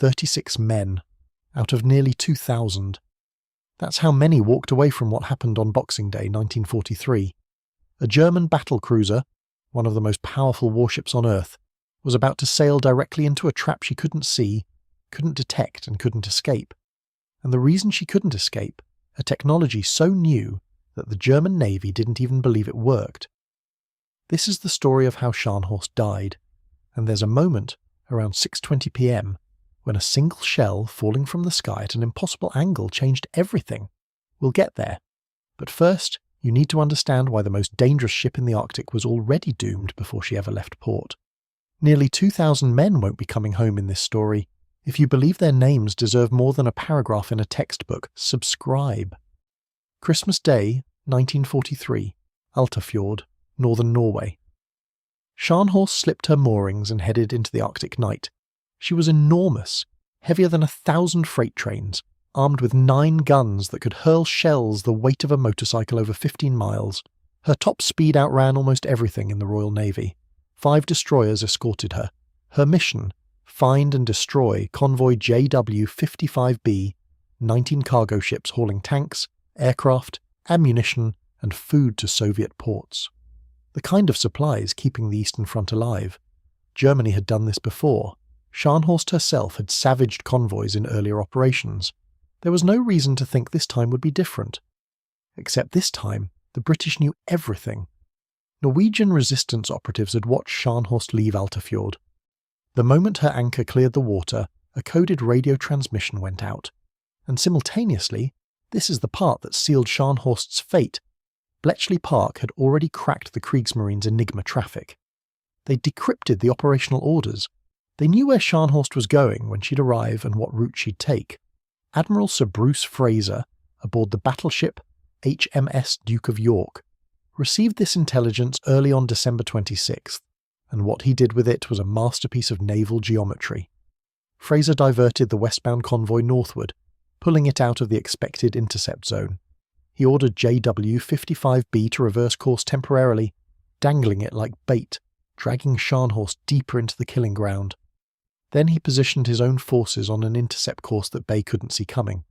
36 men, out of nearly 2,000. That's how many walked away from what happened on Boxing Day 1943. A German battle cruiser, one of the most powerful warships on Earth, was about to sail directly into a trap she couldn't see, couldn't detect, and couldn't escape. And the reason she couldn't escape, a technology so new that the German Navy didn't even believe it worked. This is the story of how Scharnhorst died, and there's a moment around 6:20 p.m. when a single shell falling from the sky at an impossible angle changed everything. We'll get there. But first, you need to understand why the most dangerous ship in the Arctic was already doomed before she ever left port. Nearly 2,000 men won't be coming home in this story. If you believe their names deserve more than a paragraph in a textbook, subscribe. Christmas Day, 1943, Altafjord, northern Norway. Scharnhorst slipped her moorings and headed into the Arctic night. She was enormous, heavier than 1,000 freight trains, armed with 9 guns that could hurl shells the weight of a motorcycle over 15 miles. Her top speed outran almost everything in the Royal Navy. 5 destroyers escorted her. Her mission: find and destroy convoy JW-55B, 19 cargo ships hauling tanks, aircraft, ammunition, and food to Soviet ports. The kind of supplies keeping the Eastern Front alive. Germany had done this before. Scharnhorst herself had savaged convoys in earlier operations. There was no reason to think this time would be different. Except this time, the British knew everything. Norwegian resistance operatives had watched Scharnhorst leave Altafjord. The moment her anchor cleared the water, a coded radio transmission went out. And simultaneously, this is the part that sealed Scharnhorst's fate. Bletchley Park had already cracked the Kriegsmarine's Enigma traffic. They decrypted the operational orders. They knew where Scharnhorst was going when she'd arrive and what route she'd take. Admiral Sir Bruce Fraser, aboard the battleship HMS Duke of York, received this intelligence early on December 26th, and what he did with it was a masterpiece of naval geometry. Fraser diverted the westbound convoy northward, pulling it out of the expected intercept zone. He ordered JW-55B to reverse course temporarily, dangling it like bait, dragging Scharnhorst deeper into the killing ground. Then he positioned his own forces on an intercept course that Bay couldn't see coming.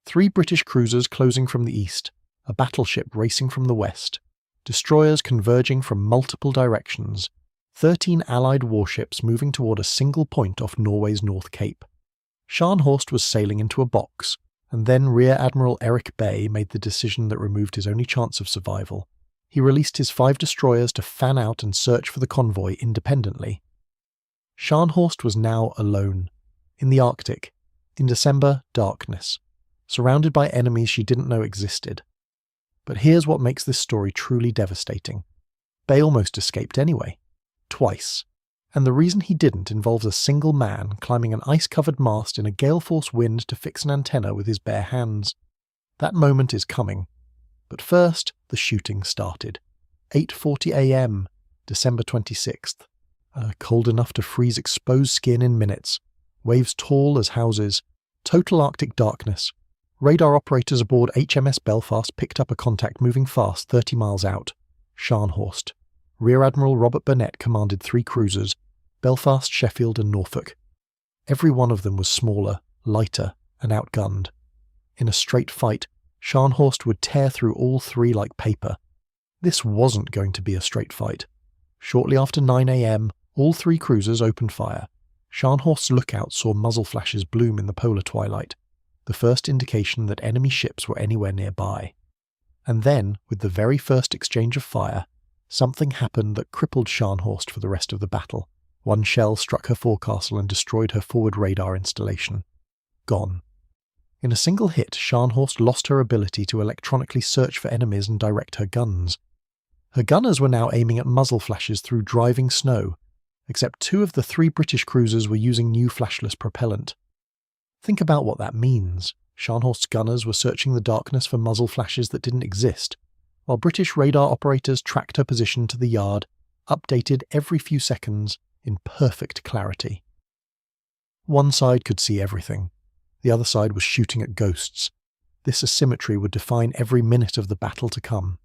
3 British cruisers closing from the east, a battleship racing from the west, destroyers converging from multiple directions, 13 Allied warships moving toward a single point off Norway's North Cape. Scharnhorst was sailing into a box, and then Rear Admiral Eric Bay made the decision that removed his only chance of survival. He released his 5 destroyers to fan out and search for the convoy independently. Scharnhorst was now alone, in the Arctic, in December darkness, surrounded by enemies she didn't know existed. But here's what makes this story truly devastating. Bay almost escaped anyway. Twice. And the reason he didn't involves a single man climbing an ice-covered mast in a gale-force wind to fix an antenna with his bare hands. That moment is coming. But first, the shooting started. 8:40 a.m., December 26th. Cold enough to freeze exposed skin in minutes. Waves tall as houses. Total Arctic darkness. Radar operators aboard HMS Belfast picked up a contact moving fast 30 miles out. Scharnhorst. Rear Admiral Robert Burnett commanded 3 cruisers, Belfast, Sheffield and Norfolk. Every one of them was smaller, lighter and outgunned. In a straight fight, Scharnhorst would tear through all 3 like paper. This wasn't going to be a straight fight. Shortly after 9 a.m, all 3 cruisers opened fire. Scharnhorst's lookout saw muzzle flashes bloom in the polar twilight, the first indication that enemy ships were anywhere nearby. And then, with the very first exchange of fire, something happened that crippled Scharnhorst for the rest of the battle. One shell struck her forecastle and destroyed her forward radar installation. Gone. In a single hit, Scharnhorst lost her ability to electronically search for enemies and direct her guns. Her gunners were now aiming at muzzle flashes through driving snow, except 2 of the 3 British cruisers were using new flashless propellant. Think about what that means. Scharnhorst's gunners were searching the darkness for muzzle flashes that didn't exist, while British radar operators tracked her position to the yard, updated every few seconds in perfect clarity. One side could see everything. The other side was shooting at ghosts. This asymmetry would define every minute of the battle to come.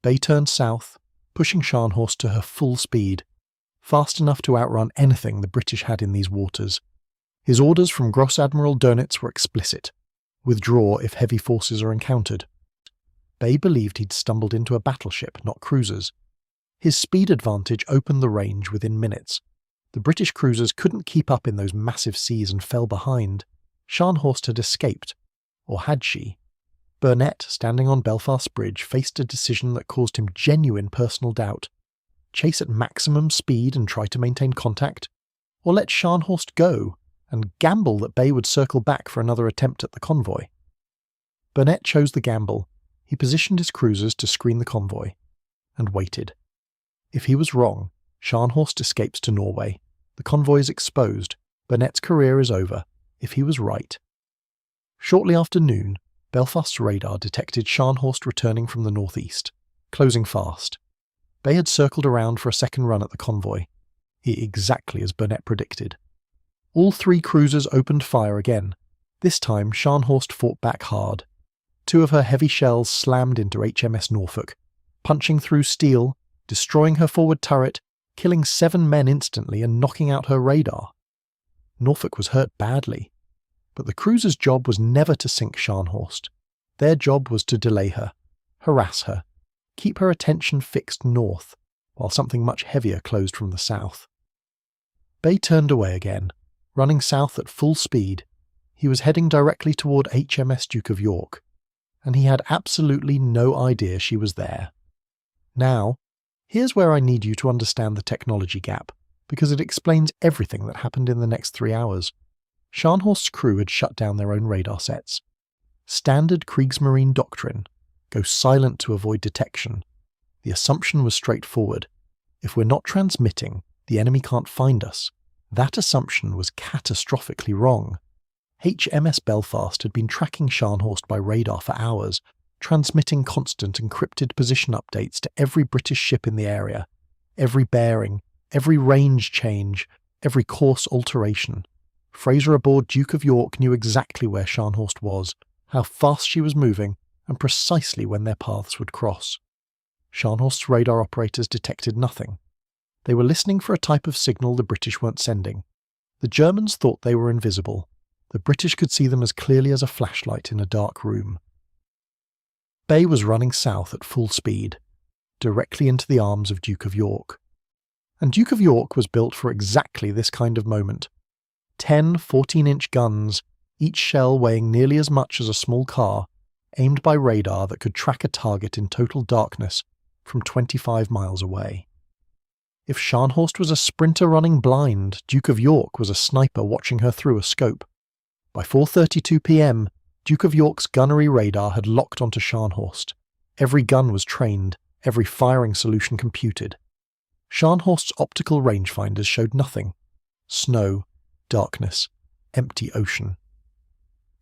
Bay turned south, pushing Scharnhorst to her full speed, fast enough to outrun anything the British had in these waters. His orders from Gross Admiral Dönitz were explicit: withdraw if heavy forces are encountered. Bay believed he'd stumbled into a battleship, not cruisers. His speed advantage opened the range within minutes. The British cruisers couldn't keep up in those massive seas and fell behind. Scharnhorst had escaped. Or had she? Burnett, standing on Belfast Bridge, faced a decision that caused him genuine personal doubt. Chase at maximum speed and try to maintain contact? Or let Scharnhorst go and gamble that Bay would circle back for another attempt at the convoy? Burnett chose the gamble. He positioned his cruisers to screen the convoy, and waited. If he was wrong, Scharnhorst escapes to Norway. The convoy is exposed. Burnett's career is over. If he was right. Shortly after noon, Belfast's radar detected Scharnhorst returning from the northeast, closing fast. Bay had circled around for a second run at the convoy, exactly as Burnett predicted. All three cruisers opened fire again. This time, Scharnhorst fought back hard. Two of her heavy shells slammed into HMS Norfolk, punching through steel, destroying her forward turret, killing 7 men instantly and knocking out her radar. Norfolk was hurt badly, but the cruiser's job was never to sink Scharnhorst. Their job was to delay her, harass her, keep her attention fixed north, while something much heavier closed from the south. Bay turned away again, running south at full speed. He was heading directly toward HMS Duke of York, and he had absolutely no idea she was there. Now, here's where I need you to understand the technology gap, because it explains everything that happened in the next 3 hours. Scharnhorst's crew had shut down their own radar sets. Standard Kriegsmarine doctrine: go silent to avoid detection. The assumption was straightforward. If we're not transmitting, the enemy can't find us. That assumption was catastrophically wrong. HMS Belfast had been tracking Scharnhorst by radar for hours, transmitting constant encrypted position updates to every British ship in the area, every bearing, every range change, every course alteration. Fraser aboard Duke of York knew exactly where Scharnhorst was, how fast she was moving, and precisely when their paths would cross. Scharnhorst's radar operators detected nothing. They were listening for a type of signal the British weren't sending. The Germans thought they were invisible. The British could see them as clearly as a flashlight in a dark room. Bay was running south at full speed, directly into the arms of Duke of York. And Duke of York was built for exactly this kind of moment. 10 14-inch guns, each shell weighing nearly as much as a small car, aimed by radar that could track a target in total darkness from 25 miles away. If Scharnhorst was a sprinter running blind, Duke of York was a sniper watching her through a scope. By 4:32 p.m, Duke of York's gunnery radar had locked onto Scharnhorst. Every gun was trained, every firing solution computed. Scharnhorst's optical rangefinders showed nothing. Snow, darkness, empty ocean.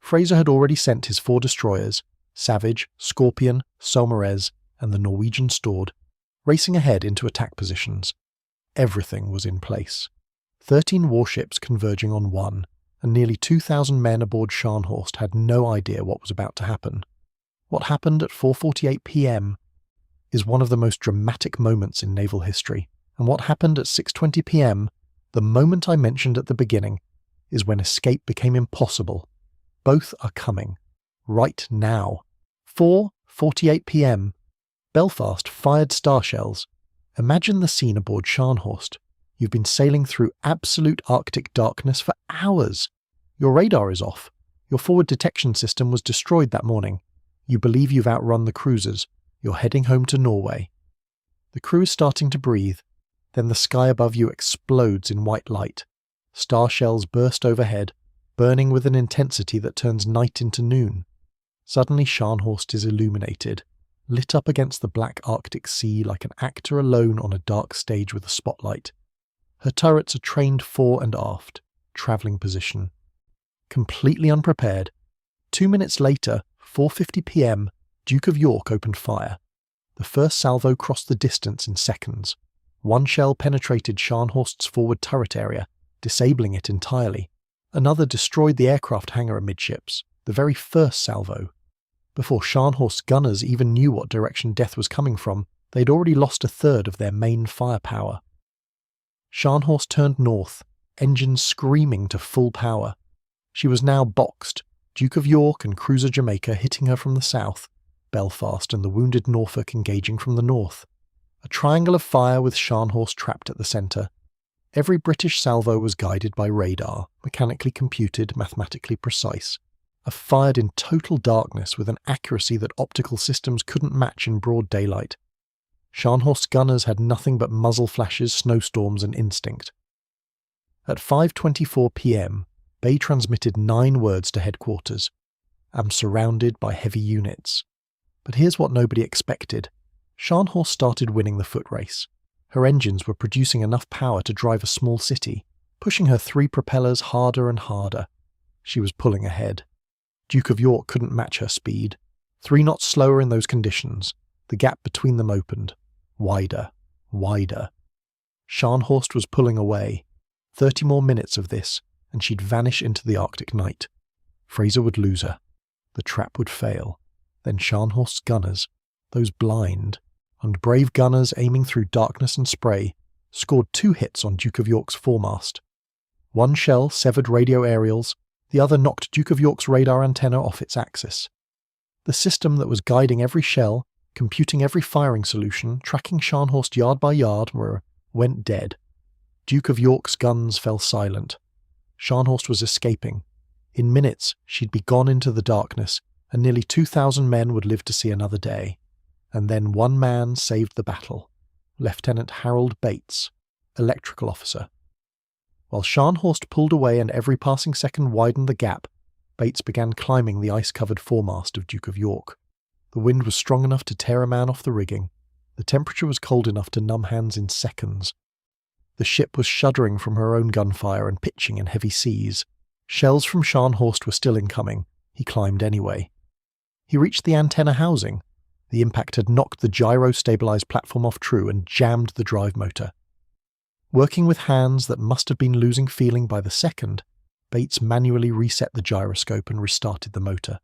Fraser had already sent his 4 destroyers, Savage, Scorpion, Saumarez, and the Norwegian Stord, racing ahead into attack positions. Everything was in place. 13 warships converging on 1, and nearly 2,000 men aboard Scharnhorst had no idea what was about to happen. What happened at 4:48 p.m. is one of the most dramatic moments in naval history, and what happened at 6:20 p.m., the moment I mentioned at the beginning, is when escape became impossible. Both are coming. Right now. 4:48 p.m. Belfast fired star shells. Imagine the scene aboard Scharnhorst. You've been sailing through absolute Arctic darkness for hours. Your radar is off. Your forward detection system was destroyed that morning. You believe you've outrun the cruisers. You're heading home to Norway. The crew is starting to breathe. Then the sky above you explodes in white light. Star shells burst overhead, burning with an intensity that turns night into noon. Suddenly Scharnhorst is illuminated, lit up against the black Arctic sea like an actor alone on a dark stage with a spotlight. Her turrets are trained fore and aft, travelling position. Completely unprepared, 2 minutes later, 4:50 p.m, Duke of York opened fire. The first salvo crossed the distance in seconds. One shell penetrated Scharnhorst's forward turret area, disabling it entirely. Another destroyed the aircraft hangar amidships, the very first salvo. Before Scharnhorst's gunners even knew what direction death was coming from, they'd already lost a third of their main firepower. Scharnhorst turned north, engines screaming to full power. She was now boxed, Duke of York and cruiser Jamaica hitting her from the south, Belfast and the wounded Norfolk engaging from the north. A triangle of fire with Scharnhorst trapped at the centre. Every British salvo was guided by radar, mechanically computed, mathematically precise. Fired in total darkness with an accuracy that optical systems couldn't match in broad daylight. Scharnhorst's gunners had nothing but muzzle flashes, snowstorms and instinct. At 5:24 p.m, Bay transmitted 9 words to headquarters. "I'm surrounded by heavy units." But here's what nobody expected. Scharnhorst started winning the foot race. Her engines were producing enough power to drive a small city, pushing her 3 propellers harder and harder. She was pulling ahead. Duke of York couldn't match her speed. 3 knots slower in those conditions. The gap between them opened. Wider, wider. Scharnhorst was pulling away. 30 more minutes of this, and she'd vanish into the Arctic night. Fraser would lose her. The trap would fail. Then Scharnhorst's gunners, those blind and brave gunners aiming through darkness and spray, scored 2 hits on Duke of York's foremast. One shell severed radio aerials, the other knocked Duke of York's radar antenna off its axis. The system that was guiding every shell, computing every firing solution, tracking Scharnhorst yard by yard, went dead. Duke of York's guns fell silent. Scharnhorst was escaping. In minutes, she'd be gone into the darkness, and nearly 2,000 men would live to see another day. And then one man saved the battle. Lieutenant Harold Bates, electrical officer. While Scharnhorst pulled away and every passing second widened the gap, Bates began climbing the ice-covered foremast of Duke of York. The wind was strong enough to tear a man off the rigging. The temperature was cold enough to numb hands in seconds. The ship was shuddering from her own gunfire and pitching in heavy seas. Shells from Scharnhorst were still incoming. He climbed anyway. He reached the antenna housing. The impact had knocked the gyro-stabilized platform off true and jammed the drive motor. Working with hands that must have been losing feeling by the second, Bates manually reset the gyroscope and restarted the motor.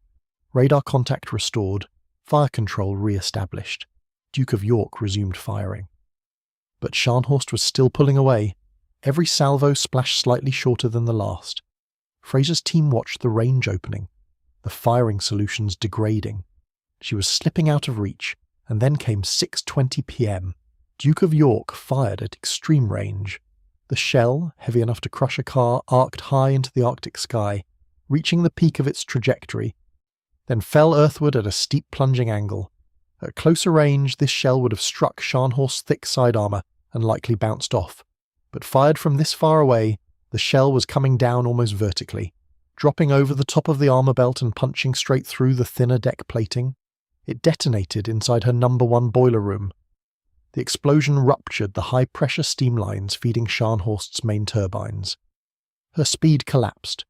Radar contact restored, fire control re-established. Duke of York resumed firing. But Scharnhorst was still pulling away. Every salvo splashed slightly shorter than the last. Fraser's team watched the range opening, the firing solutions degrading. She was slipping out of reach, and then came 6:20 p.m. Duke of York fired at extreme range. The shell, heavy enough to crush a car, arced high into the Arctic sky, reaching the peak of its trajectory, then fell earthward at a steep plunging angle. At closer range, this shell would have struck Scharnhorst's thick side armour and likely bounced off. But fired from this far away, the shell was coming down almost vertically, dropping over the top of the armour belt and punching straight through the thinner deck plating. It detonated inside her No. 1 boiler room. The explosion ruptured the high-pressure steam lines feeding Scharnhorst's main turbines. Her speed collapsed.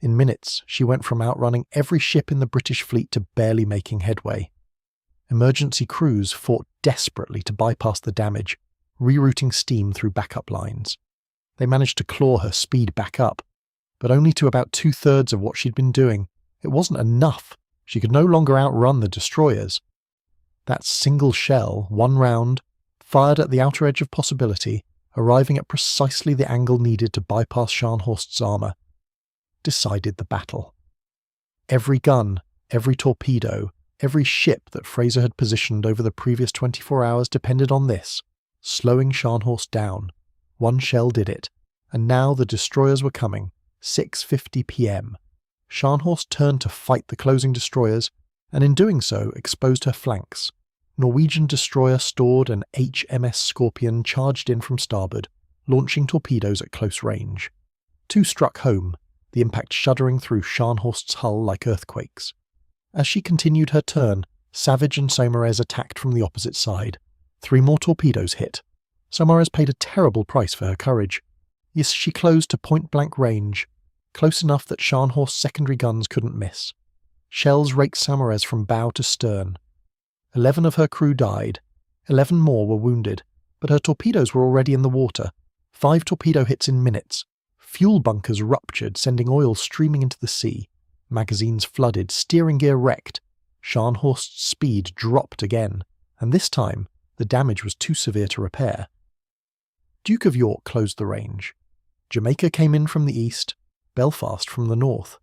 In minutes, she went from outrunning every ship in the British fleet to barely making headway. Emergency crews fought desperately to bypass the damage, rerouting steam through backup lines. They managed to claw her speed back up, but only to about 2/3 of what she'd been doing. It wasn't enough. She could no longer outrun the destroyers. That single shell, one round, fired at the outer edge of possibility, arriving at precisely the angle needed to bypass Scharnhorst's armour, decided the battle. Every gun, every torpedo, every ship that Fraser had positioned over the previous 24 hours depended on this, slowing Scharnhorst down. One shell did it, and now the destroyers were coming, 6:50 p.m. Scharnhorst turned to fight the closing destroyers, and in doing so exposed her flanks. Norwegian destroyer Stord and HMS Scorpion charged in from starboard, launching torpedoes at close range. 2 struck home, the impact shuddering through Scharnhorst's hull like earthquakes. As she continued her turn, Savage and Saumarez attacked from the opposite side. 3 more torpedoes hit. Saumarez paid a terrible price for her courage. Yes, she closed to point-blank range, close enough that Scharnhorst's secondary guns couldn't miss. Shells raked Saumarez from bow to stern. 11 of her crew died. 11 more were wounded, but her torpedoes were already in the water. 5 torpedo hits in minutes. Fuel bunkers ruptured, sending oil streaming into the sea. Magazines flooded, steering gear wrecked. Scharnhorst's speed dropped again, and this time the damage was too severe to repair. Duke of York closed the range. Jamaica came in from the east, Belfast from the north.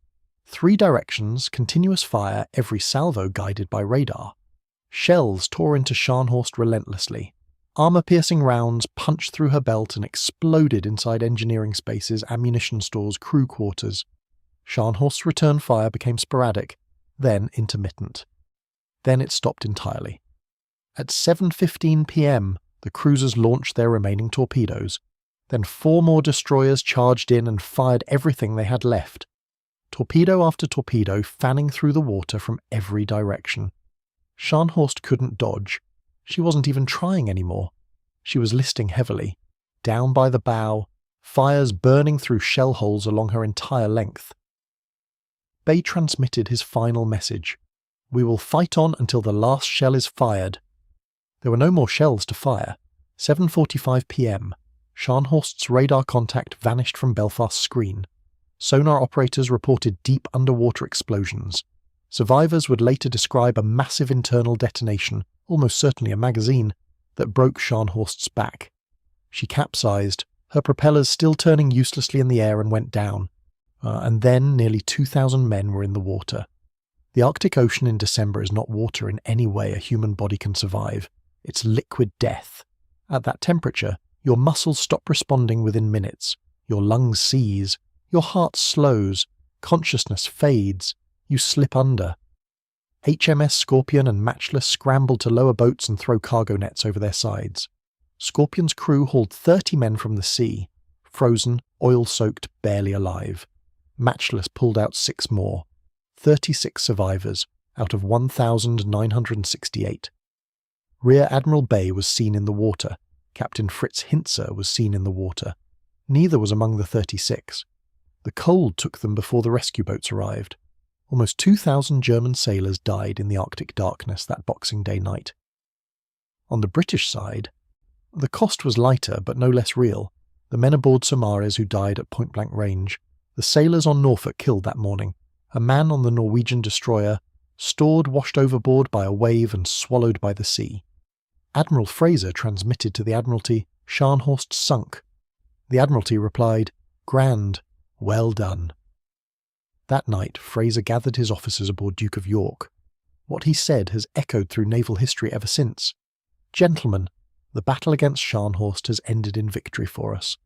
3 directions, continuous fire, every salvo guided by radar. Shells tore into Scharnhorst relentlessly. Armour-piercing rounds punched through her belt and exploded inside engineering spaces, ammunition stores, crew quarters. Scharnhorst's return fire became sporadic, then intermittent. Then it stopped entirely. At 7:15 p.m, the cruisers launched their remaining torpedoes. Then 4 more destroyers charged in and fired everything they had left. Torpedo after torpedo fanning through the water from every direction. Scharnhorst couldn't dodge. She wasn't even trying anymore. She was listing heavily, down by the bow, fires burning through shell holes along her entire length. Bay transmitted his final message. "We will fight on until the last shell is fired." There were no more shells to fire. 7:45 p.m. Scharnhorst's radar contact vanished from Belfast's screen. Sonar operators reported deep underwater explosions. Survivors would later describe a massive internal detonation, almost certainly a magazine, that broke Scharnhorst's back. She capsized, her propellers still turning uselessly in the air, and went down. And then nearly 2,000 men were in the water. The Arctic Ocean in December is not water in any way a human body can survive. It's liquid death. At that temperature, your muscles stop responding within minutes. Your lungs seize. Your heart slows. Consciousness fades. You slip under. HMS Scorpion and Matchless scrambled to lower boats and throw cargo nets over their sides. Scorpion's crew hauled 30 men from the sea, frozen, oil-soaked, barely alive. Matchless pulled out 6 more. 36 survivors, out of 1,968. Rear Admiral Bay was seen in the water. Captain Fritz Hintzer was seen in the water. Neither was among the 36. The cold took them before the rescue boats arrived. Almost 2,000 German sailors died in the Arctic darkness that Boxing Day night. On the British side, the cost was lighter but no less real. The men aboard Samaras who died at point-blank range. The sailors on Norfolk killed that morning. A man on the Norwegian destroyer, stored washed overboard by a wave and swallowed by the sea. Admiral Fraser transmitted to the Admiralty, "Scharnhorst sunk." The Admiralty replied, "Grand, well done." That night, Fraser gathered his officers aboard Duke of York. What he said has echoed through naval history ever since. "Gentlemen, the battle against Scharnhorst has ended in victory for us.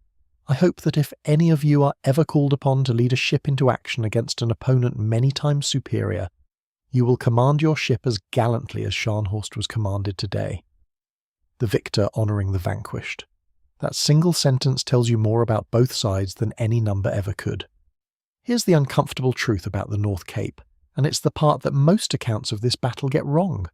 I hope that if any of you are ever called upon to lead a ship into action against an opponent many times superior, you will command your ship as gallantly as Scharnhorst was commanded today." The victor honouring the vanquished. That single sentence tells you more about both sides than any number ever could. Here's the uncomfortable truth about the North Cape, and it's the part that most accounts of this battle get wrong.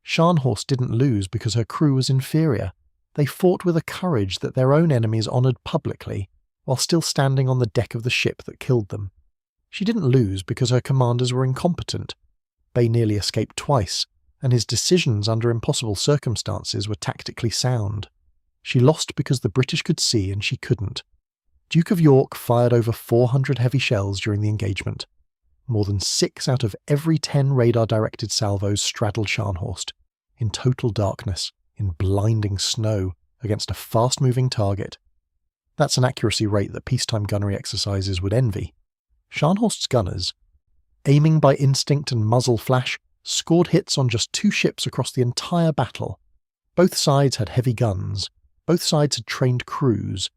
Scharnhorst didn't lose because her crew was inferior. They fought with a courage that their own enemies honoured publicly, while still standing on the deck of the ship that killed them. She didn't lose because her commanders were incompetent. Bay nearly escaped twice, and his decisions under impossible circumstances were tactically sound. She lost because the British could see and she couldn't. Duke of York fired over 400 heavy shells during the engagement. More than 6 out of every 10 radar-directed salvos straddled Scharnhorst, in total darkness, in blinding snow, against a fast-moving target. That's an accuracy rate that peacetime gunnery exercises would envy. Scharnhorst's gunners, aiming by instinct and muzzle flash, scored hits on just 2 ships across the entire battle. Both sides had heavy guns. Both sides had trained crews.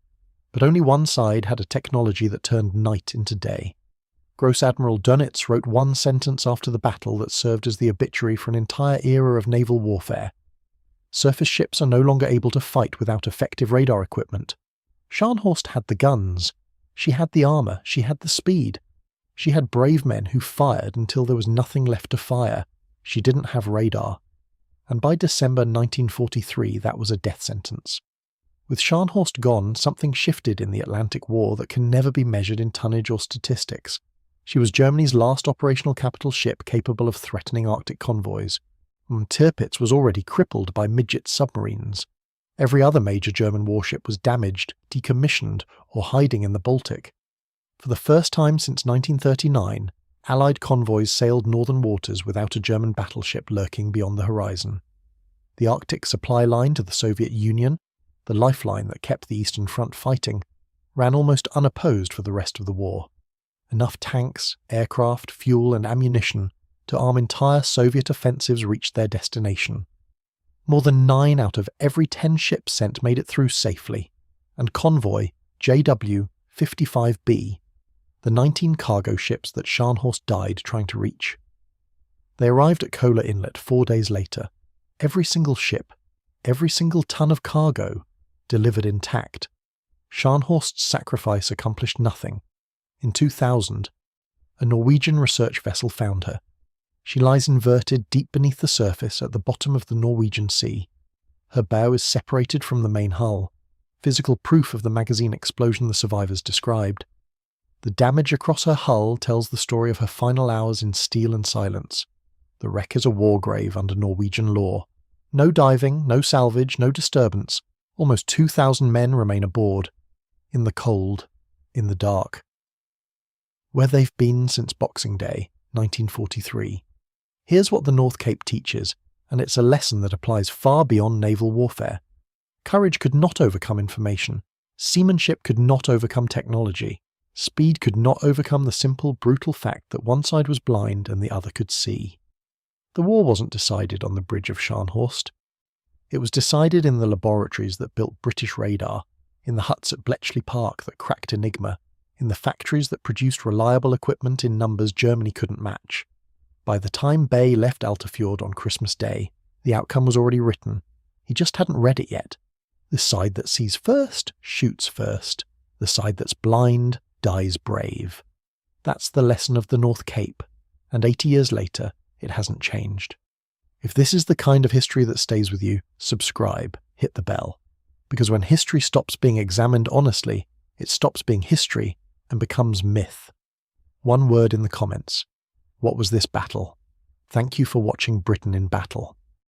But only one side had a technology that turned night into day. Gross Admiral Dönitz wrote one sentence after the battle that served as the obituary for an entire era of naval warfare. "Surface ships are no longer able to fight without effective radar equipment. Scharnhorst had the guns. She had the armour. She had the speed. She had brave men who fired until there was nothing left to fire. She didn't have radar." And by December 1943, that was a death sentence. With Scharnhorst gone, something shifted in the Atlantic War that can never be measured in tonnage or statistics. She was Germany's last operational capital ship capable of threatening Arctic convoys. Tirpitz was already crippled by midget submarines. Every other major German warship was damaged, decommissioned, or hiding in the Baltic. For the first time since 1939, Allied convoys sailed northern waters without a German battleship lurking beyond the horizon. The Arctic supply line to the Soviet Union, the lifeline that kept the Eastern Front fighting, ran almost unopposed for the rest of the war. Enough tanks, aircraft, fuel and ammunition to arm entire Soviet offensives reached their destination. More than 9 out of every 10 ships sent made it through safely, and convoy JW-55B, the 19 cargo ships that Scharnhorst died trying to reach. They arrived at Kola Inlet 4 days later. Every single ship, every single ton of cargo, delivered intact. Scharnhorst's sacrifice accomplished nothing. In 2000, a Norwegian research vessel found her. She lies inverted deep beneath the surface at the bottom of the Norwegian Sea. Her bow is separated from the main hull, physical proof of the magazine explosion the survivors described. The damage across her hull tells the story of her final hours in steel and silence. The wreck is a war grave under Norwegian law. No diving, no salvage, no disturbance. Almost 2,000 men remain aboard. In the cold, in the dark. Where they've been since Boxing Day, 1943. Here's what the North Cape teaches, and it's a lesson that applies far beyond naval warfare. Courage could not overcome information. Seamanship could not overcome technology. Speed could not overcome the simple, brutal fact that one side was blind and the other could see. The war wasn't decided on the bridge of Scharnhorst. It was decided in the laboratories that built British radar, in the huts at Bletchley Park that cracked Enigma, in the factories that produced reliable equipment in numbers Germany couldn't match. By the time Bay left Altafjord on Christmas Day, the outcome was already written. He just hadn't read it yet. The side that sees first shoots first. The side that's blind dies brave. That's the lesson of the North Cape, and 80 years later, it hasn't changed. If this is the kind of history that stays with you, subscribe, hit the bell. Because when history stops being examined honestly, it stops being history and becomes myth. One word in the comments. What was this battle? Thank you for watching Britain in Battle.